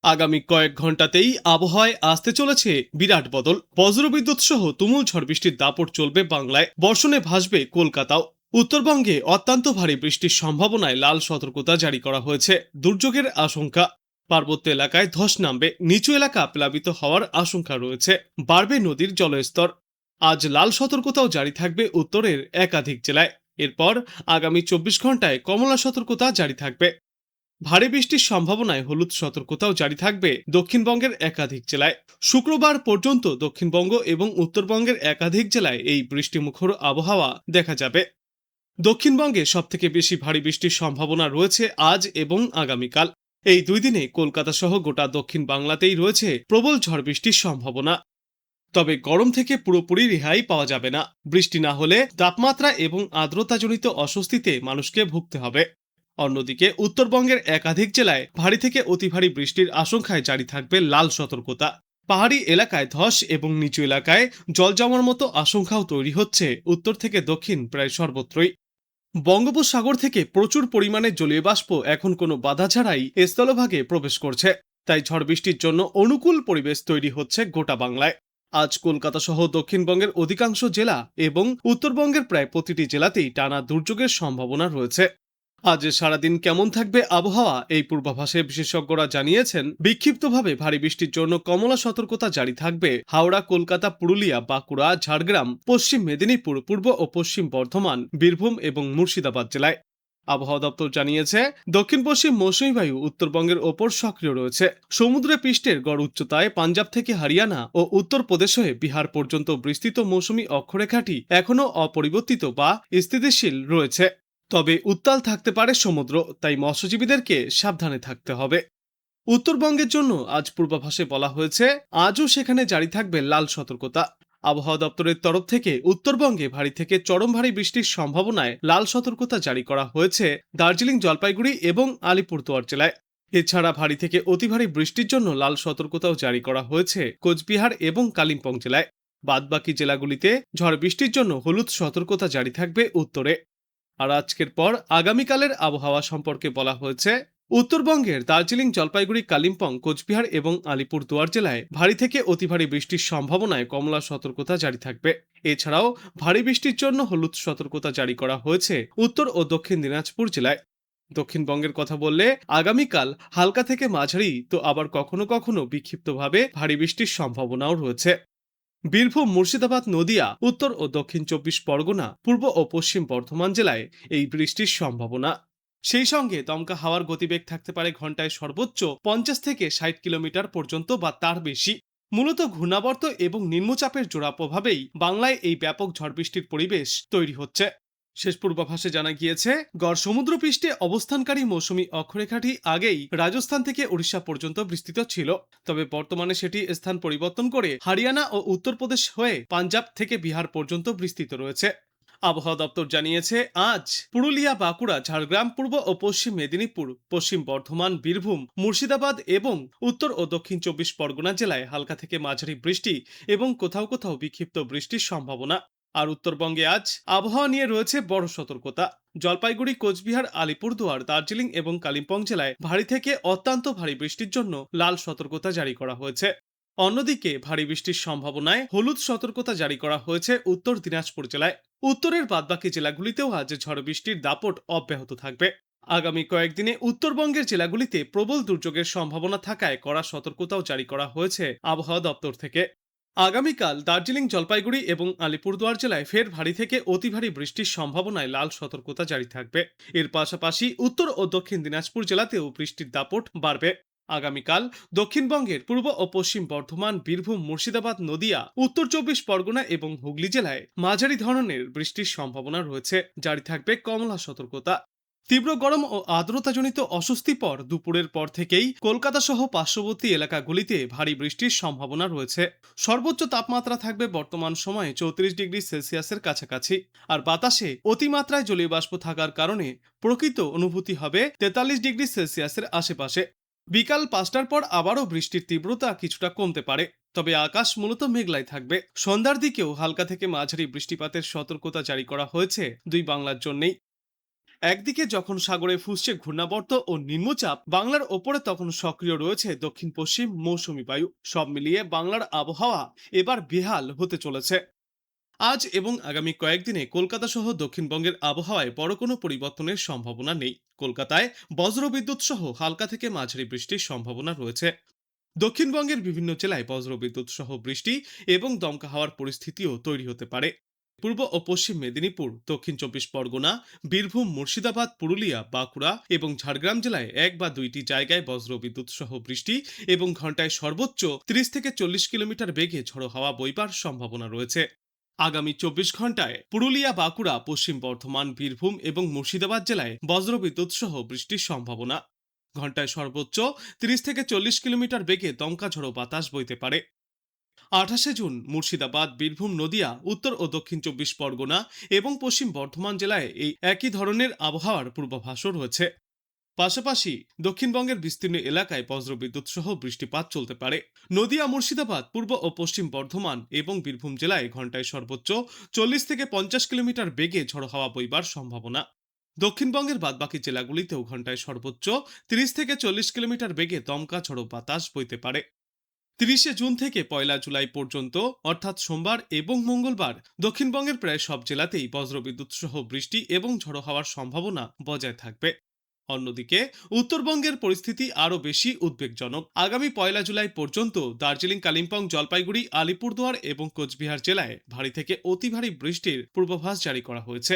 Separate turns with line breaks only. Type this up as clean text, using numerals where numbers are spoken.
আগামী কয়েক ঘন্টাতেই আবহাওয়ায় আসতে চলেছে বিরাট বদল। বজ্রবিদ্যুৎ সহ তুমুল ঝড় বৃষ্টির দাপট চলবে বাংলায়, বর্ষণে ভাসবে কলকাতাও। উত্তরবঙ্গে অত্যন্ত ভারী বৃষ্টির সম্ভাবনায় লাল সতর্কতা জারি করা হয়েছে। দুর্যোগের আশঙ্কা, পার্বত্য এলাকায় ধস নামবে, নিচু এলাকা প্লাবিত হওয়ার আশঙ্কা রয়েছে, বাড়বে নদীর জলস্তর। আজ লাল সতর্কতাও জারি থাকবে উত্তরের একাধিক জেলায়। এরপর আগামী 24 ঘন্টায় কমলা সতর্কতা জারি থাকবে। ভারী বৃষ্টির সম্ভাবনায় হলুদ সতর্কতাও জারি থাকবে দক্ষিণবঙ্গের একাধিক জেলায়। শুক্রবার পর্যন্ত দক্ষিণবঙ্গ এবং উত্তরবঙ্গের একাধিক জেলায় এই বৃষ্টিমুখর আবহাওয়া দেখা যাবে। দক্ষিণবঙ্গে সবথেকে বেশি ভারী বৃষ্টির সম্ভাবনা রয়েছে আজ এবং আগামীকাল। এই দুই দিনে কলকাতা সহ গোটা দক্ষিণ বাংলাতেই রয়েছে প্রবল ঝড় বৃষ্টির সম্ভাবনা। তবে গরম থেকে পুরোপুরি রেহাই পাওয়া যাবে না। বৃষ্টি না হলে তাপমাত্রা এবং আর্দ্রতাজনিত অস্বস্তিতে মানুষকে ভুগতে হবে। অন্যদিকে উত্তরবঙ্গের একাধিক জেলায় ভারী থেকে অতি ভারী বৃষ্টির আশঙ্কায় জারি থাকবে লাল সতর্কতা। পাহাড়ি এলাকায় ধস এবং নিচু এলাকায় জল জমার মতো আশঙ্কাও তৈরি হচ্ছে উত্তর থেকে দক্ষিণ প্রায় সর্বত্রই। বঙ্গোপসাগর থেকে প্রচুর পরিমাণে জলীয় বাষ্প এখন কোনো বাধা ছাড়াই স্থলভাগে প্রবেশ করছে। তাই ঝড় বৃষ্টির জন্য অনুকূল পরিবেশ তৈরি হচ্ছে গোটা বাংলায়। আজ কলকাতা সহ দক্ষিণবঙ্গের অধিকাংশ জেলা এবং উত্তরবঙ্গের প্রায় প্রতিটি জেলাতেই টানা দুর্যোগের সম্ভাবনা রয়েছে। আজ সারাদিন কেমন থাকবে আবহাওয়া, এই পূর্বাভাসে বিশেষজ্ঞরা জানিয়েছেন বিক্ষিপ্তভাবে ভারী বৃষ্টির জন্য কমলা সতর্কতা জারি থাকবে হাওড়া, কলকাতা, পুরুলিয়া, বাঁকুড়া, ঝাড়গ্রাম, পশ্চিম মেদিনীপুর, পূর্ব ও পশ্চিম বর্ধমান, বীরভূম এবং মুর্শিদাবাদ জেলায়। আবহাওয়া দপ্তর জানিয়েছে দক্ষিণ পশ্চিম মৌসুমী বায়ু উত্তরবঙ্গের ওপর সক্রিয় রয়েছে। সমুদ্র পৃষ্ঠের গড় উচ্চতায় পাঞ্জাব থেকে হরিয়ানা ও উত্তরপ্রদেশ হয়ে বিহার পর্যন্ত বিস্তৃত মৌসুমী অক্ষরেখাটি এখনও অপরিবর্তিত বা স্থিতিশীল রয়েছে। তবে উত্তাল থাকতে পারে সমুদ্র, তাই মৎস্যজীবীদেরকে সাবধানে থাকতে হবে। উত্তরবঙ্গের জন্য আজ পূর্বাভাসে বলা হয়েছে আজও সেখানে জারি থাকবে লাল সতর্কতা। আবহাওয়া দপ্তরের তরফ থেকে উত্তরবঙ্গে ভারী থেকে চরম ভারী বৃষ্টির সম্ভাবনায় লাল সতর্কতা জারি করা হয়েছে দার্জিলিং, জলপাইগুড়ি এবং আলিপুরদুয়ার জেলায়। এছাড়া ভারী থেকে অতি ভারী বৃষ্টির জন্য লাল সতর্কতাও জারি করা হয়েছে কোচবিহার এবং কালিম্পং জেলায়। বাদবাকি জেলাগুলিতে ঝড় বৃষ্টির জন্য হলুদ সতর্কতা জারি থাকবে উত্তরে। আর আজকের পর আগামীকালের আবহাওয়া সম্পর্কে বলা হয়েছে উত্তরবঙ্গের দার্জিলিং, জলপাইগুড়ি, কালিম্পং, কোচবিহার এবং আলিপুরদুয়ার জেলায় ভারী থেকে অতি ভারী বৃষ্টির সম্ভাবনায় কমলা সতর্কতা জারি থাকবে। এছাড়াও ভারী বৃষ্টির জন্য হলুদ সতর্কতা জারি করা হয়েছে উত্তর ও দক্ষিণ দিনাজপুর জেলায়। দক্ষিণবঙ্গের কথা বললে আগামীকাল হালকা থেকে মাঝারি তো আবার কখনো কখনো বিক্ষিপ্তভাবে ভারী বৃষ্টির সম্ভাবনাও রয়েছে। বীরভূম, মুর্শিদাবাদ, নদিয়া, উত্তর ও দক্ষিণ 24 পরগনা, পূর্ব ও পশ্চিম বর্ধমান জেলায় এই বৃষ্টির সম্ভাবনা। সেই সঙ্গে দমকা হাওয়ার গতিবেগ থাকতে পারে ঘন্টায় সর্বোচ্চ 50 থেকে 60 কিলোমিটার পর্যন্ত বা তার বেশি। মূলত ঘূর্ণাবর্ত এবং নিম্নচাপের জোড়া প্রভাবেই বাংলায় এই ব্যাপক ঝড় বৃষ্টির পরিবেশ তৈরি হচ্ছে। শেষ পূর্বাভাসে জানা গিয়েছে গড় সমুদ্রপৃষ্ঠে অবস্থানকারী মৌসুমী অক্ষরেখাটি আগেই রাজস্থান থেকে উড়িষ্যা পর্যন্ত বিস্তৃত ছিল। তবে বর্তমানে সেটি স্থান পরিবর্তন করে হরিয়ানা ও উত্তরপ্রদেশ হয়ে পাঞ্জাব থেকে বিহার পর্যন্ত বিস্তৃত রয়েছে। আবহাওয়া দপ্তর জানিয়েছে আজ পুরুলিয়া, বাঁকুড়া, ঝাড়গ্রাম, পূর্ব ও পশ্চিম মেদিনীপুর, পশ্চিম বর্ধমান, বীরভূম, মুর্শিদাবাদ এবং উত্তর ও দক্ষিণ 24 পরগনা জেলায় হালকা থেকে মাঝারি বৃষ্টি এবং কোথাও কোথাও বিক্ষিপ্ত বৃষ্টির সম্ভাবনা। আর উত্তরবঙ্গে আজ আবহাওয়া নিয়ে রয়েছে বড় সতর্কতা। জলপাইগুড়ি, কোচবিহার, আলিপুরদুয়ার, দার্জিলিং এবং কালিম্পং জেলায় ভারী থেকে অত্যন্ত ভারী বৃষ্টির জন্য লাল সতর্কতা জারি করা হয়েছে। অন্যদিকে ভারী বৃষ্টির সম্ভাবনায় হলুদ সতর্কতা জারি করা হয়েছে উত্তর দিনাজপুর জেলায়। উত্তরের বাদবাকি জেলাগুলিতেও আজ ঝড় বৃষ্টির দাপট অব্যাহত থাকবে। আগামী কয়েকদিনে উত্তরবঙ্গের জেলাগুলিতে প্রবল দুর্যোগের সম্ভাবনা থাকায় কড়া সতর্কতাও জারি করা হয়েছে আবহাওয়া দপ্তর থেকে। আগামীকাল দার্জিলিং, জলপাইগুড়ি এবং আলিপুরদুয়ার জেলায় ফের ভারী থেকে অতি ভারী বৃষ্টির সম্ভাবনায় লাল সতর্কতা জারি থাকবে। এর পাশাপাশি উত্তর ও দক্ষিণ দিনাজপুর জেলাতেও বৃষ্টির দাপট বাড়বে। আগামীকাল দক্ষিণবঙ্গের পূর্ব ও পশ্চিম বর্ধমান, বীরভূম, মুর্শিদাবাদ, নদিয়া, উত্তর 24 পরগনা এবং হুগলি জেলায় মাঝারি ধরনের বৃষ্টির সম্ভাবনা রয়েছে। জারি থাকবে কমলা সতর্কতা। তীব্র গরম ও আর্দ্রতাজনিত অস্বস্তি পর দুপুরের পর থেকেই কলকাতা সহ পার্শ্ববর্তী এলাকাগুলিতে ভারী বৃষ্টির সম্ভাবনা রয়েছে। সর্বোচ্চ তাপমাত্রা থাকবে বর্তমান সময়ে 34 ডিগ্রি সেলসিয়াসের কাছাকাছি। আর বাতাসে অতিমাত্রায় জলীয় বাষ্প থাকার কারণে প্রকৃত অনুভূতি হবে 43 ডিগ্রি সেলসিয়াসের আশেপাশে। বিকাল 5টার পর আবারও বৃষ্টির তীব্রতা কিছুটা কমতে পারে, তবে আকাশ মূলত মেঘলাই থাকবে। সন্ধ্যার দিকেও হালকা থেকে মাঝারি বৃষ্টিপাতের সতর্কতা জারি করা হয়েছে দুই বাংলার জন্যেই। একদিকে যখন সাগরে ফুসছে ঘূর্ণাবর্ত ও নিম্নচাপ বাংলার ওপরে, তখন সক্রিয় রয়েছে দক্ষিণ পশ্চিম মৌসুমী বায়ু। সব মিলিয়ে বাংলার আবহাওয়া এবার বেহাল হতে চলেছে। আজ এবং আগামী কয়েকদিনে কলকাতা সহ দক্ষিণবঙ্গের আবহাওয়ায় বড় কোনো পরিবর্তনের সম্ভাবনা নেই। কলকাতায় বজ্রবিদ্যুৎ সহ হালকা থেকে মাঝারি বৃষ্টির সম্ভাবনা রয়েছে। দক্ষিণবঙ্গের বিভিন্ন জেলায় বজ্রবিদ্যুৎ সহ বৃষ্টি এবং দমকা হাওয়ার পরিস্থিতিও তৈরি হতে পারে। পূর্ব ও পশ্চিম মেদিনীপুর, দক্ষিণ চব্বিশ পরগনা, বীরভূম, মুর্শিদাবাদ, পুরুলিয়া, বাঁকুড়া এবং ঝাড়গ্রাম জেলায় এক বা দুইটি জায়গায় বজ্রবিদ্যুৎ সহ বৃষ্টি এবং ঘন্টায় সর্বোচ্চ 30 থেকে 40 কিলোমিটার বেগে ঝড়ো হাওয়া বইবার সম্ভাবনা রয়েছে। আগামী 24 ঘন্টায় পুরুলিয়া, বাঁকুড়া, পশ্চিম বর্ধমান, বীরভূম এবং মুর্শিদাবাদ জেলায় বজ্রবিদ্যুৎ সহ বৃষ্টির সম্ভাবনা। ঘন্টায় সর্বোচ্চ 30 থেকে 40 কিলোমিটার বেগে দমকা ঝড়ো বাতাস বইতে পারে। 28শে জুন মুর্শিদাবাদ, বীরভূম, নদিয়া, উত্তর ও দক্ষিণ চব্বিশ পরগনা এবং পশ্চিম বর্ধমান জেলায় এই একই ধরনের আবহাওয়ার পূর্বাভাসও রয়েছে। পাশাপাশি দক্ষিণবঙ্গের বিস্তীর্ণ এলাকায় বজ্রবিদ্যুৎ সহ বৃষ্টিপাত চলতে পারে। নদিয়া, মুর্শিদাবাদ, পূর্ব ও পশ্চিম বর্ধমান এবং বীরভূম জেলায় ঘন্টায় সর্বোচ্চ 40 থেকে 50 কিলোমিটার বেগে ঝড়ো হাওয়া বইবার সম্ভাবনা। দক্ষিণবঙ্গের বাদবাকি জেলাগুলিতেও ঘন্টায় সর্বোচ্চ 30 থেকে 40 কিলোমিটার বেগে দমকা ঝড়ো বাতাস বইতে পারে। 30শে জুন থেকে 1 জুলাই পর্যন্ত অর্থাৎ সোমবার এবং মঙ্গলবার দক্ষিণবঙ্গের প্রায় সব জেলাতেই বজ্রবিদ্যুৎ সহ বৃষ্টি এবং ঝড়ো হাওয়ার সম্ভাবনা বজায় থাকবে। অন্যদিকে উত্তরবঙ্গের পরিস্থিতি আরও বেশি উদ্বেগজনক। আগামী 1 জুলাই পর্যন্ত দার্জিলিং, কালিম্পং, জলপাইগুড়ি, আলিপুরদুয়ার এবং কোচবিহার জেলায় ভারী থেকে অতি ভারী বৃষ্টির পূর্বাভাস জারি করা হয়েছে।